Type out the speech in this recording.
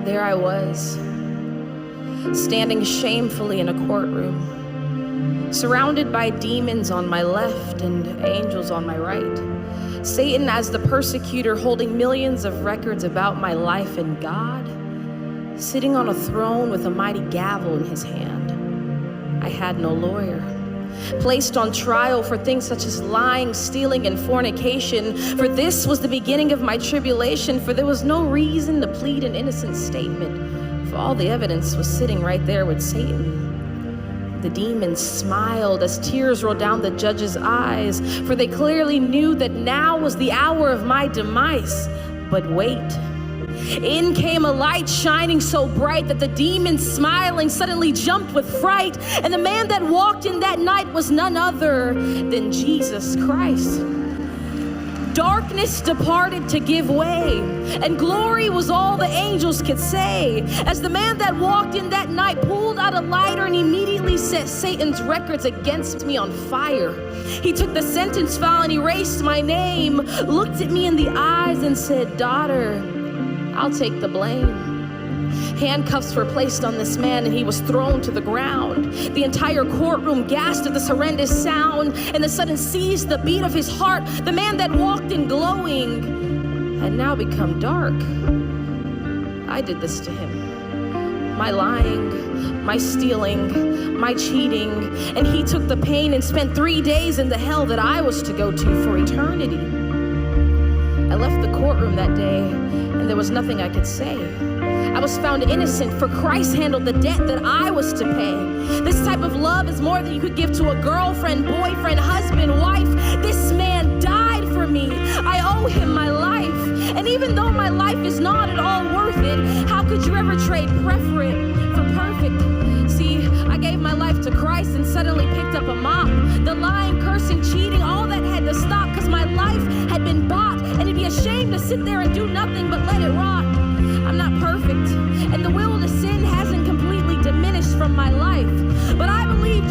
There I was, standing shamefully in a courtroom, surrounded by demons on my left and angels on my right. Satan as the persecutor, holding millions of records about my life, and God sitting on a throne with a mighty gavel in his hand. I had no lawyer. Placed on trial for things such as lying, stealing, and fornication. For this was the beginning of my tribulation, for there was no reason to plead an innocent statement, for all the evidence was sitting right there with Satan. The demons smiled as tears rolled down the judge's eyes, for they clearly knew that now was the hour of my demise. But wait. In came a light shining so bright that the demons smiling suddenly jumped with fright. And the man that walked in that night was none other than Jesus Christ. Darkness departed to give way, and glory was all the angels could say. As the man that walked in that night pulled out a lighter and immediately set Satan's records against me on fire. He took the sentence file and erased my name, looked at me in the eyes and said, "Daughter, I'll take the blame." Handcuffs were placed on this man and he was thrown to the ground. The entire courtroom gasped at this horrendous sound, and the sudden seized the beat of his heart. The man that walked in glowing had now become dark. I did this to him. My lying, my stealing, my cheating, and he took the pain and spent 3 days in the hell that I was to go to for eternity. I left the courtroom that day, and there was nothing I could say. I was found innocent, for Christ handled the debt that I was to pay. This type of love is more than you could give to a girlfriend, boyfriend, husband, wife. This man died for me. I owe him my life. And even though my life is not at all worth it, how could you ever trade preference for perfect? See, I gave my life to Christ and suddenly picked up a mop. The lying, cursing, cheating, all that had to stop, because my life had been bought. And it'd be a shame to sit there and do nothing but let it rot. I'm not perfect, and the will to sin hasn't completely diminished from my life. But I believe